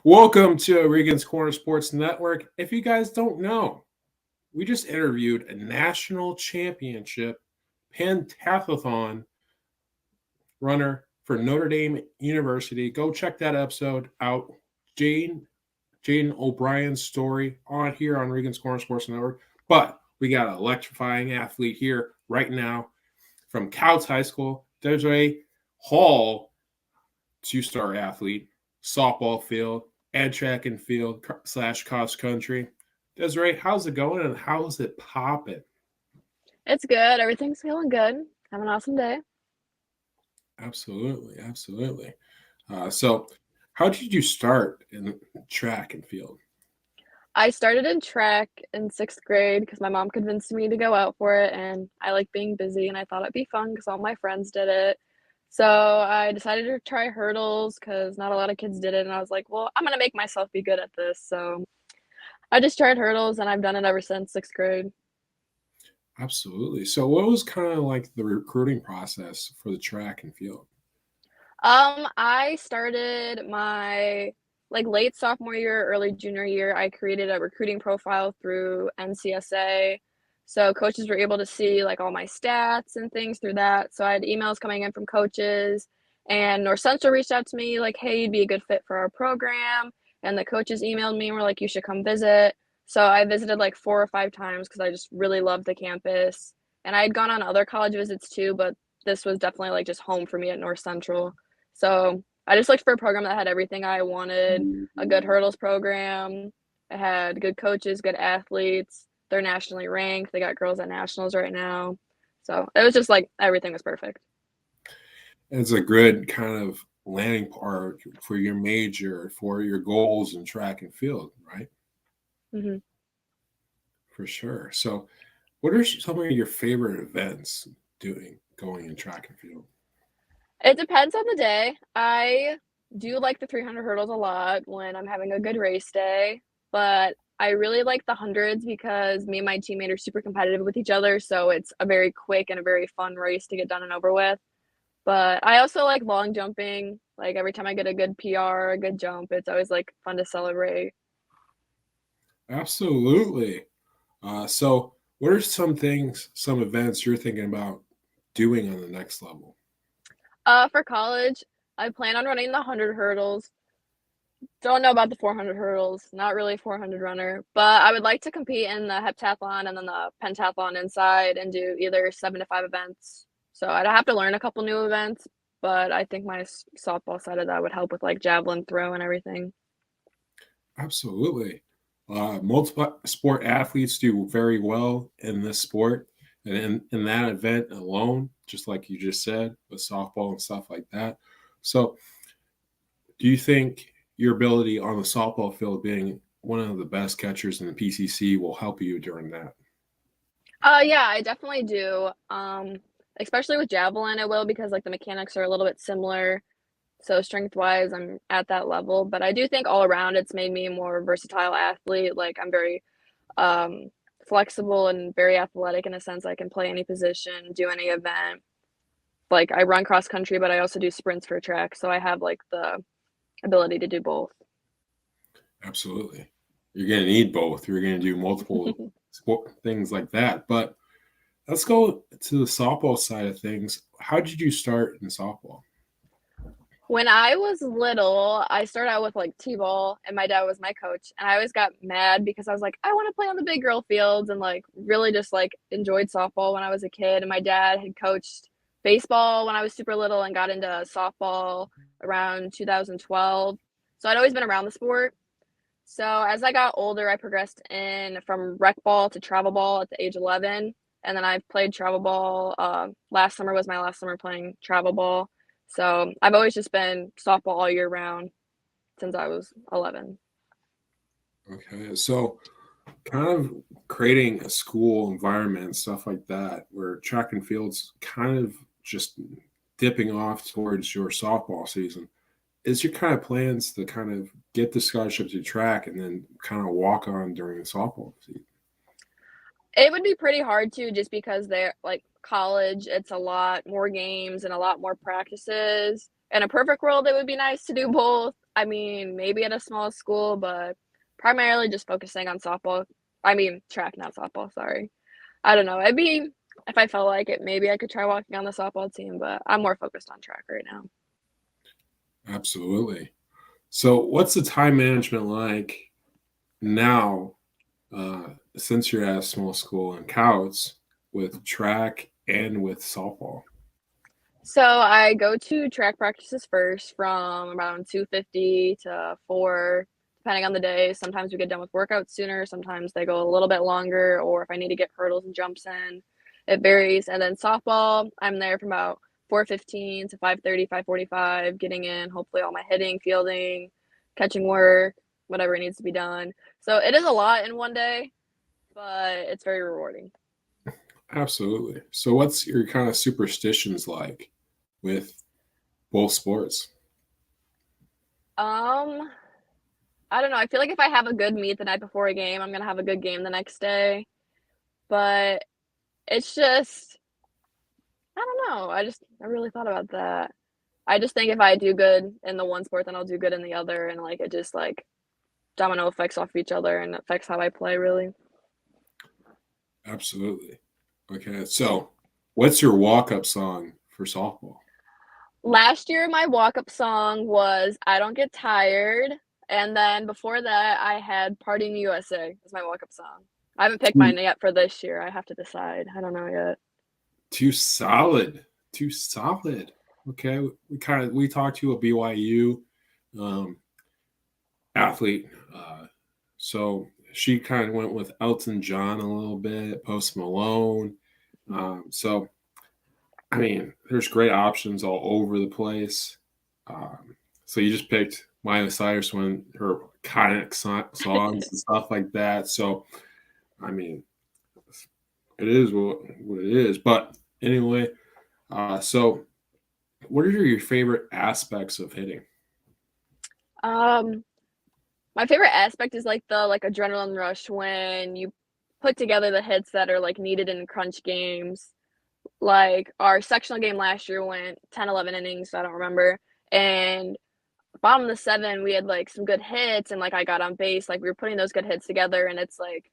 Welcome to Regan's Corner Sports Network. If you guys don't know, we just interviewed a national championship pentathlon runner for Notre Dame University. Go check that episode out. Jaden O'Brien's story on here on Regan's Corner Sports Network. But we got an electrifying athlete here right now from Kouts High School, Desiree Hall, two-star athlete, softball field, and track and field / cross country. Desiree, how's it going and how's it popping? It's good. Everything's feeling good. Have an awesome day. Absolutely. So, how did you start in track and field? I started in track in 6th grade because my mom convinced me to go out for it, and I like being busy, and I thought it'd be fun because all my friends did it. So I decided to try hurdles because not a lot of kids did it, and I was like, well, I'm gonna make myself be good at this. So I just tried hurdles, and I've done it ever since 6th grade. Absolutely. So, what was kind of like the recruiting process for the track and field? I started my late sophomore year, early junior year. I created a recruiting profile through NCSA. So coaches were able to see like all my stats and things through that. So I had emails coming in from coaches, and North Central reached out to me like, "Hey, you'd be a good fit for our program." And the coaches emailed me and were like, "You should come visit." So I visited like 4 or 5 times because I just really loved the campus. And I had gone on other college visits too, but this was definitely like just home for me at North Central. So I just looked for a program that had everything I wanted, a good hurdles program. It had good coaches, good athletes. They're nationally ranked. They got girls at nationals right now. So it was just like everything was perfect. It's a good kind of landing part for your major, for your goals in track and field, right? hmm For sure. So, what are some of your favorite events going in track and field? It depends on the day. I do like the 300 hurdles a lot when I'm having a good race day, but I really like the hundreds because me and my teammate are super competitive with each other. So it's a very quick and a very fun race to get done and over with. But I also like long jumping. Like every time I get a good PR, a good jump, it's always like fun to celebrate. Absolutely. So, what are some events you're thinking about doing on the next level? For college, I plan on running the 100 hurdles. Don't know about the 400 hurdles. Not really a 400 runner, but I would like to compete in the heptathlon and then the pentathlon inside and do either 7 to 5 events. So I'd have to learn a couple new events, but I think my softball side of that would help with like javelin throw and everything. Absolutely. Multiple sport athletes do very well in this sport. And in that event alone, just like you just said, with softball and stuff like that. So, do you think your ability on the softball field being one of the best catchers in the PCC will help you during that? Yeah, I definitely do. Especially with javelin, it will because like the mechanics are a little bit similar. So strength wise, I'm at that level. But I do think all around it's made me a more versatile athlete. Like I'm very um, flexible and very athletic in a sense. I can play any position, do any event. Like I run cross country, but I also do sprints for track. So I have like the ability to do both. Absolutely. You're going to need both. You're going to do multiple sport things like that. But let's go to the softball side of things. How did you start in softball? When I was little, I started out with like T-ball and my dad was my coach. And I always got mad because I was like, I want to play on the big girl fields and like really just like enjoyed softball when I was a kid. And my dad had coached baseball when I was super little and got into softball around 2012. So I'd always been around the sport. So as I got older, I progressed in from rec ball to travel ball at the age 11. And then I've played travel ball. Last summer was my last summer playing travel ball. So I've always just been softball all year round since I was 11. Okay. So, kind of creating a school environment and stuff like that, where track and field's kind of just dipping off towards your softball season. Is your kind of plans to kind of get the scholarship to track and then kind of walk on during the softball season? It would be pretty hard to just because they're like college, it's a lot more games and a lot more practices. In a perfect world, it would be nice to do both. I mean, maybe at a small school, but primarily just focusing on softball. I mean, track, not softball, sorry. I don't know. It'd be if I felt like it, maybe I could try walking on the softball team, but I'm more focused on track right now. Absolutely. So, what's the time management like now, since you're at a small school in Kouts with track and with softball? So I go to track practices first from around 2:50 to 4, depending on the day. Sometimes we get done with workouts sooner, sometimes they go a little bit longer, or if I need to get hurdles and jumps in, it varies. And then softball, I'm there from about 4:15 to 5:30, 5:45, getting in hopefully all my hitting, fielding, catching work, whatever needs to be done. So it is a lot in one day, but it's very rewarding. Absolutely. So, what's your kind of superstitions like with both sports? Um, I don't know. I feel like if I have a good meet the night before a game, I'm gonna have a good game the next day. But it's just, I don't know. I really thought about that. I just think if I do good in the one sport, then I'll do good in the other, and like it just like domino effects off each other and affects how I play really. Absolutely. Okay. So, what's your walk up song for softball? Last year, my walk-up song was "I Don't Get Tired," and then before that, I had "Party in the USA" as my walk-up song. I haven't picked Too, mine yet for this year. I have to decide. I don't know yet. too solid. Too solid. Okay. We talked to a BYU um, athlete. So she kind of went with Elton John a little bit, Post Malone. So I mean, there's great options all over the place. So you just picked Miley Cyrus when her iconic songs and stuff like that. So I mean, it is what it is. But anyway, so what are your favorite aspects of hitting? Um, my favorite aspect is like the like adrenaline rush when you put together the hits that are like needed in crunch games. Like our sectional game last year went 10, 11 innings, I don't remember. And bottom of the 7, we had like some good hits and like I got on base. Like we were putting those good hits together and it's like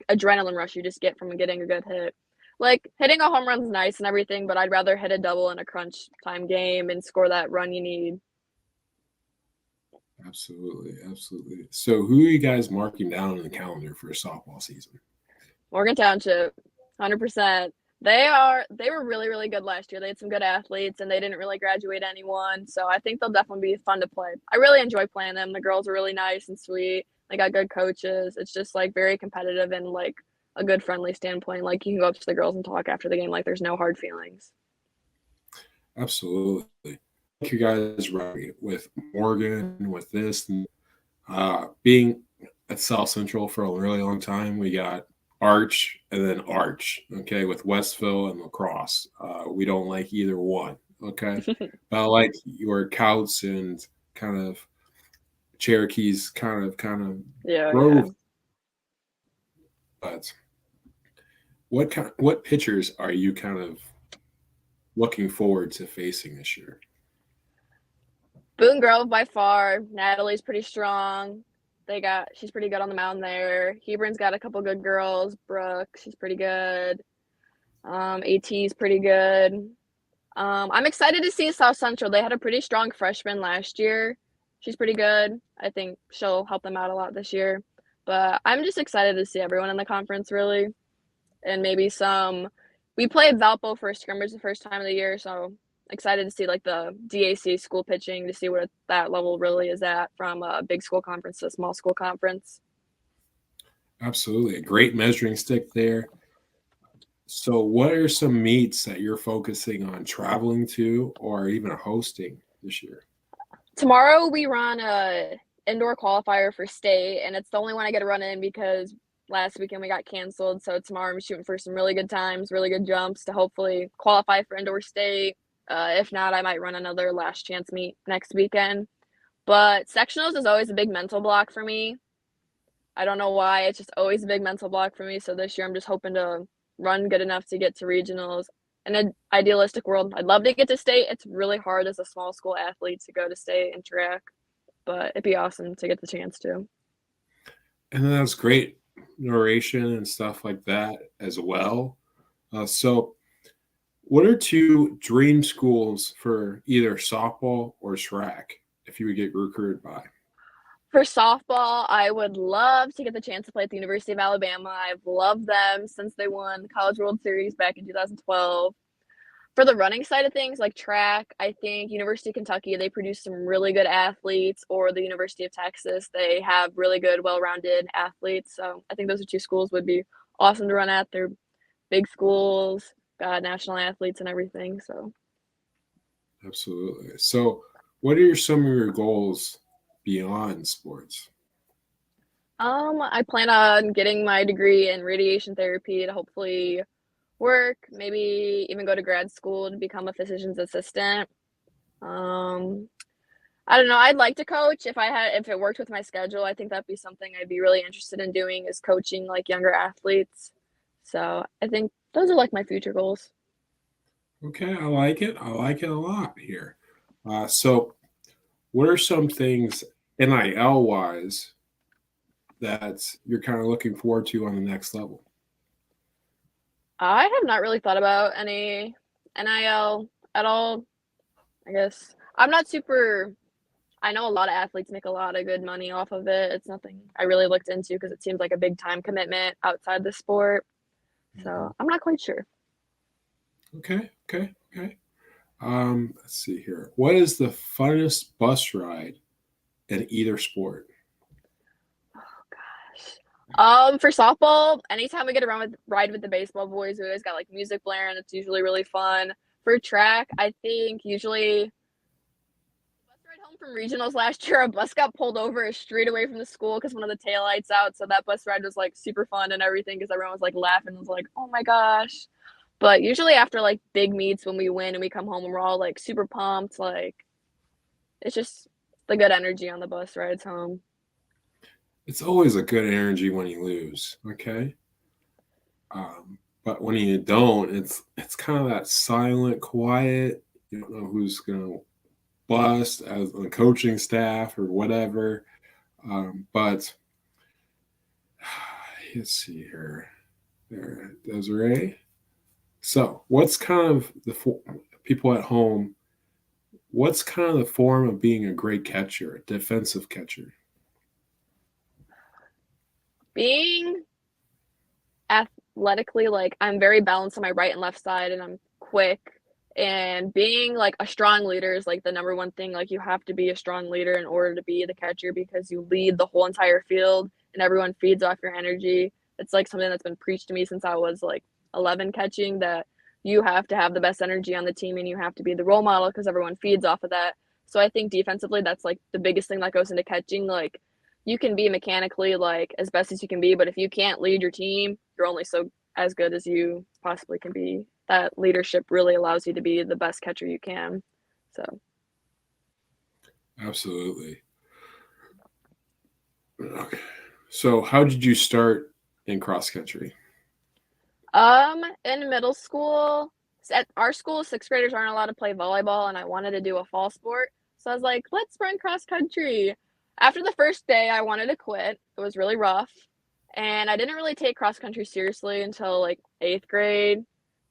adrenaline rush you just get from getting a good hit. Like hitting a home run's nice and everything, but I'd rather hit a double in a crunch time game and score that run you need. Absolutely, absolutely. So who are you guys marking down on the calendar for softball season? Morgan Township, 100%. They were really, really good last year. They had some good athletes and they didn't really graduate anyone. So I think they'll definitely be fun to play. I really enjoy playing them. The girls are really nice and sweet. They got good coaches. It's just like very competitive and like a good friendly standpoint. Like you can go up to the girls and talk after the game like there's no hard feelings. Absolutely. I think you guys right with Morgan, with this, and being at South Central for a really long time. We got Arch and then Arch, okay, with Westville and Lacrosse. We don't like either one, okay? But I like your Couts and kind of Cherokee's kind of Yeah, yeah. Grove. But what pitchers are you kind of looking forward to facing this year? Boone Grove by far. Natalie's pretty strong. She's pretty good on the mound there. Hebron's got a couple good girls. Brooke, she's pretty good. AT's pretty good. I'm excited to see South Central. They had a pretty strong freshman last year. She's pretty good. I think she'll help them out a lot this year. But I'm just excited to see everyone in the conference really. And maybe some we played Valpo for a scrimmage the first time of the year, so excited to see like the DAC school pitching to see what that level really is at from a big school conference to a small school conference. Absolutely. A great measuring stick there. So, what are some meets that you're focusing on traveling to or even hosting this year? Tomorrow we run a indoor qualifier for state, and it's the only one I get to run in because last weekend we got canceled. So tomorrow I'm shooting for some really good times, really good jumps to hopefully qualify for indoor state. If not, I might run another last chance meet next weekend. But sectionals is always a big mental block for me. I don't know why. It's just always a big mental block for me. So this year I'm just hoping to run good enough to get to regionals. In an idealistic world, I'd love to get to state. It's really hard as a small school athlete to go to state and track. but it'd be awesome to get the chance to. And then that's great narration and stuff like that as well. So, what are two dream schools for either softball or track if you would get recruited by? For softball, I would love to get the chance to play at the University of Alabama. I've loved them since they won the College World Series back in 2012. For the running side of things, like track, I think University of Kentucky, they produce some really good athletes, or the University of Texas, they have really good, well-rounded athletes. So I think those are two schools would be awesome to run at. They're big schools, got national athletes and everything. So Absolutely. So, what are some of your goals beyond sports? I plan on getting my degree in radiation therapy to hopefully work, maybe even go to grad school to become a physician's assistant. Um, I don't know. I'd like to coach if it worked with my schedule. I think that'd be something I'd be really interested in doing is coaching like younger athletes. So I think those are like my future goals. Okay, I like it. I like it a lot here. So, what are some things NIL wise that you're kind of looking forward to on the next level? I have not really thought about any NIL at all. I guess I'm not super. I know a lot of athletes make a lot of good money off of it. It's nothing I really looked into because it seems like a big time commitment outside the sport. Mhm. So I'm not quite sure. Okay, okay, okay. Let's see here. What is the funnest bus ride in either sport? For softball, anytime we get around with ride with the baseball boys, we always got like music blaring. It's usually really fun. For track, I think usually bus ride home from regionals last year, a bus got pulled over a street away from the school because one of the taillights out. So that bus ride was like super fun and everything because everyone was like laughing and was like, oh my gosh. But usually after like big meets when we win and we come home and we're all like super pumped, like it's just the good energy on the bus rides home. It's always a good energy when you lose. Okay. But when you don't, it's kind of that silent, quiet. You don't know who's gonna bust as the coaching staff or whatever. But let's see here. There, Desiree. So, what's kind of people at home? What's kind of the form of being a great catcher, a defensive catcher? Being athletically, like I'm very balanced on my right and left side and I'm quick. And being like a strong leader is like the number one thing. Like you have to be a strong leader in order to be the catcher because you lead the whole entire field and everyone feeds off your energy. It's like something that's been preached to me since I was like 11 catching that you have to have the best energy on the team and you have to be the role model because everyone feeds off of that. So I think defensively, that's like the biggest thing that goes into catching. Like you can be mechanically like as best as you can be, but if you can't lead your team, you're only so as good as you possibly can be. That leadership really allows you to be the best catcher you can. So, Absolutely. Okay. So, how did you start in cross country? in middle school, at our school, sixth graders aren't allowed to play volleyball, and I wanted to do a fall sport. So I was like, let's run cross country. After the first day, I wanted to quit. It was really rough. And I didn't really take cross country seriously until like eighth grade.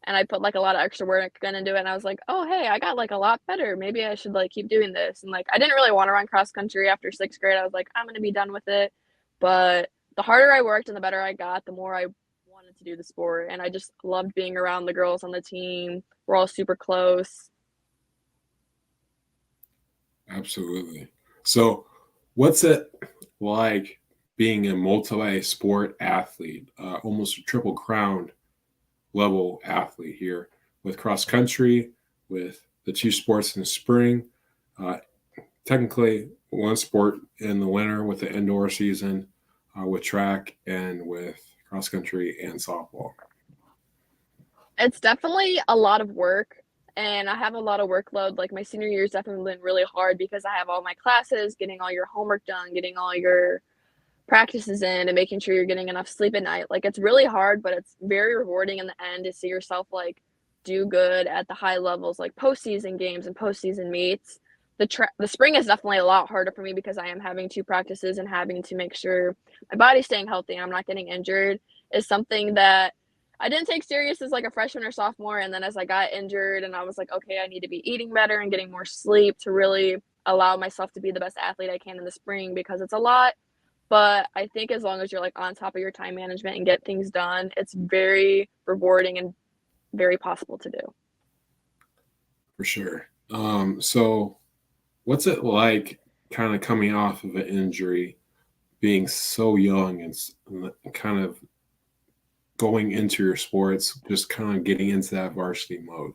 And I put like a lot of extra work into it. And I was like, oh, hey, I got like a lot better. Maybe I should like keep doing this. And like, I didn't really want to run cross country after sixth grade. I was like, I'm going to be done with it. But the harder I worked and the better I got, the more I wanted to do the sport. And I just loved being around the girls on the team. We're all super close. Absolutely. So, what's it like being a multi sport athlete, almost a triple crown level athlete here with cross country, with the two sports in the spring, uh, technically one sport in the winter with the indoor season, with track and with cross country and softball? It's definitely a lot of work, and I have a lot of workload. Like my senior year has definitely been really hard because I have all my classes, getting all your homework done, getting all your practices in, and making sure you're getting enough sleep at night. Like it's really hard, but it's very rewarding in the end to see yourself like do good at the high levels, like postseason games and postseason meets. the spring is definitely a lot harder for me because I am having 2 practices and having to make sure my body's staying healthy and I'm not getting injured is something that I didn't take serious as, like, a freshman or sophomore, and then as I got injured and I was like, "Okay, I need to be eating better and getting more sleep to really allow myself to be the best athlete I can in the spring," because it's a lot, but I think as long as you're, like, on top of your time management and get things done, it's very rewarding and very possible to do. For sure. So what's it like kind of coming off of an injury, being so young and kind of going into your sports, just kind of getting into that varsity mode?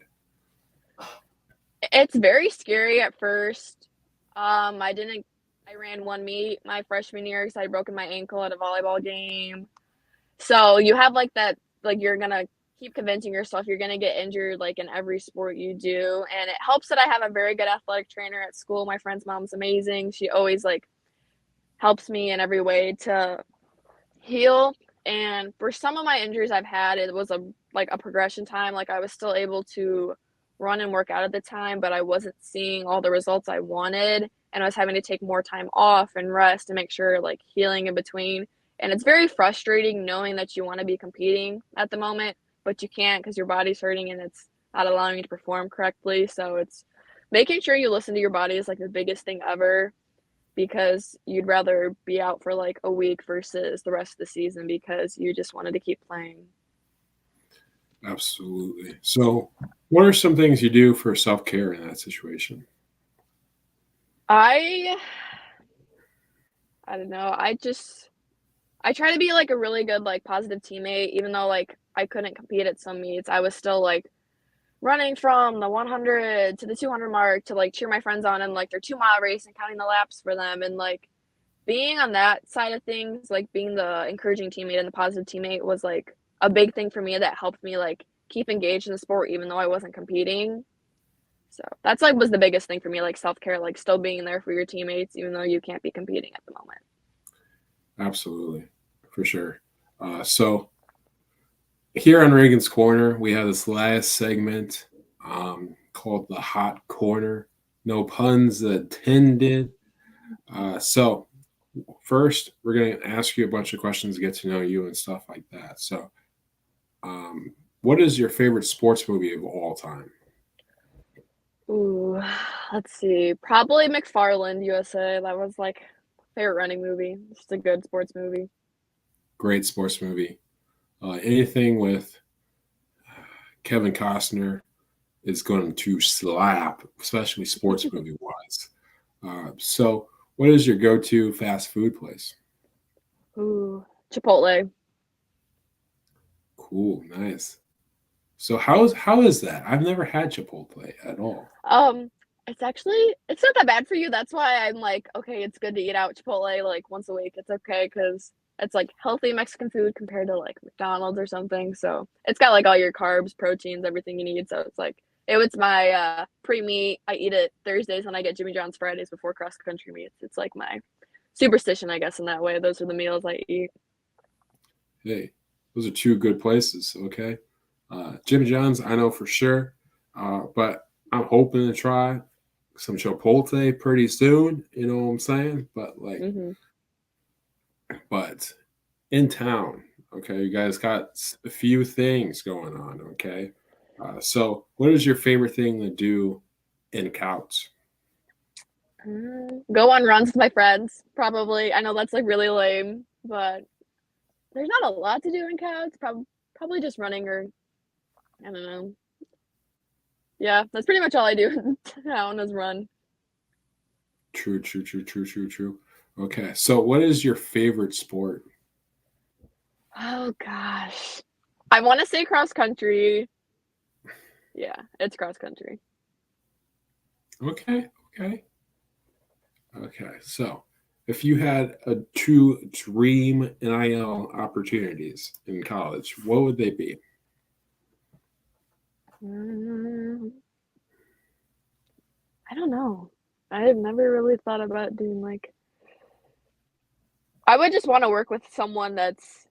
It's very scary at first. I didn't I ran 1 meet my freshman year because I had broken my ankle at a volleyball game. So, you have, like, that like, you're gonna keep convincing yourself you're gonna get injured, like, in every sport you do, and it helps that I have a very good athletic trainer at school. My friend's mom's amazing. She always, like, helps me in every way to heal, and for some of my injuries I've had, it was a progression time, like, I was still able to run and work out at the time, but I wasn't seeing all the results I wanted, and I was having to take more time off and rest and make sure, like, healing in between, and it's very frustrating knowing that you wanna be competing at the moment, but you can't because your body's hurting and it's not allowing you to perform correctly, so it's making sure you listen to your body is, like, the biggest thing ever, because you'd rather be out for like a week versus the rest of the season because you just wanted to keep playing. Absolutely. So, what are some things you do for self care in that situation? I I don't know. I try to be like a really good like positive teammate even though like I couldn't compete at some meets. I was still like running from the 100 to the 200 mark to like cheer my friends on in like their 2-mile race and counting the laps for them and like being on that side of things, like being the encouraging teammate and the positive teammate was like a big thing for me that helped me like keep engaged in the sport even though I wasn't competing. So that's like was the biggest thing for me, like self-care, like still being there for your teammates even though you can't be competing at the moment. Absolutely, for sure. So, here on Reagan's Corner, we have this last segment called the Hot Corner. No puns intended. So, first, we're going to ask you a bunch of questions to get to know you and stuff like that. So, um, what is your favorite sports movie of all time? Ooh, let's see. Probably McFarland USA. That was like favorite running movie. Just a good sports movie. Great sports movie. Anything with Kevin Costner is going to slap, especially sports movie wise. So, what is your go to fast food place? Ooh, Chipotle. Cool, nice. So how is that? I've never had Chipotle at all. Um, it's not that bad for you. That's why I'm like, okay, it's good to eat out Chipotle like once a week. It's okay because it's like healthy Mexican food compared to like McDonald's or something. So it's got like all your carbs, proteins, everything you need. So it's like it was my pre-meet. I eat it Thursdays and I get Jimmy John's Fridays before cross country meets. It's like my superstition, I guess, in that way. Those are the meals I eat. Hey, those are two good places. Okay, Jimmy John's, I know for sure, but I'm hoping to try some Chipotle pretty soon. You know what I'm saying? Hmm. But in town, okay, you guys got a few things going on. Okay, so what is your favorite thing to do in Kouts? Go on runs with my friends, probably. I know that's like really lame, but there's not a lot to do in Cows. Probably just running or I don't know. Yeah, that's pretty much all I do in town is run. True, true, true, true, true, true. Okay, so what is your favorite sport? Oh gosh. I want to say cross country. Yeah, it's cross country. Okay, okay, okay. So, if you had two dream NIL opportunities in college, what would they be? Mm, I don't know. I've never really thought about doing like I would just want to work with someone that's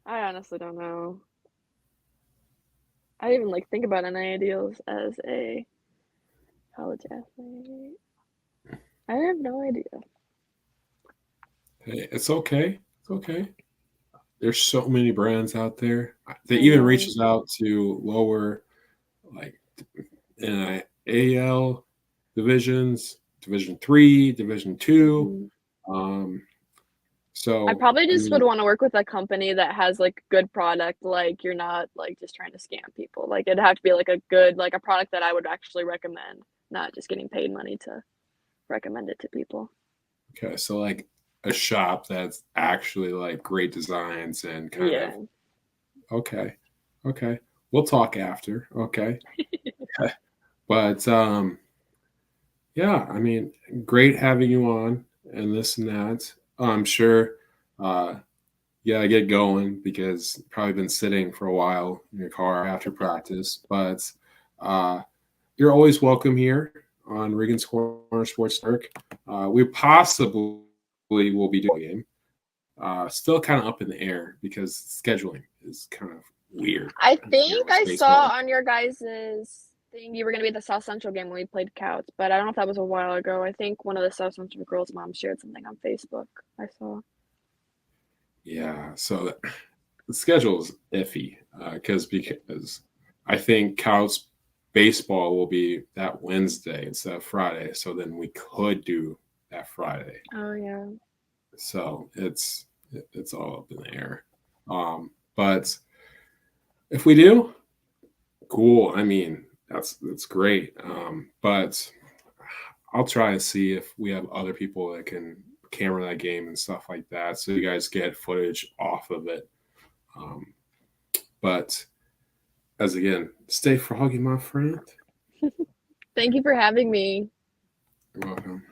I honestly don't know. I didn't even like think about any ideals as a College athlete. I have no idea. Hey, it's okay. It's okay. There's so many brands out there that I even know. reaches out to lower, like in AL divisions, Division 3, Division 2. Mhm. I So probably I just would mean, wanna work with a company that has, like, good product, like, you're not, like, just trying to scam people. Like, it'd have to be, like, a good like, a product that I would actually recommend, not just getting paid money to recommend it to people. okay, so like a shop that's actually like great designs and kind of Yeah. okay, okay. We'll talk after. Okay. But yeah, I mean, great having you on and this and that. I'm sure you gotta get going because you've probably been sitting for a while in your car after practice. But uh, you're always welcome here on Regan's Corner Sports Network. We possibly will be doing a game. Still kind of up in the air because scheduling is kind of weird I here think with I saw baseball. on your guys's thing you were gonna be at the South Central game when we played Kouts, but I don't know if that was a while ago. I think one of the South Central girls' moms shared something on Facebook I saw. Yeah, so the schedule is iffy because I think Couts baseball will be that Wednesday instead of Friday. So then we could do that Friday. Oh, yeah. So it's all up in the air. But if we do, cool. I mean, that's great. But I'll try and see if we have other people that can camera that game and stuff like that, so you guys get footage off of it. Um, but as again, stay froggy, my friend. Thank you for having me. You're welcome.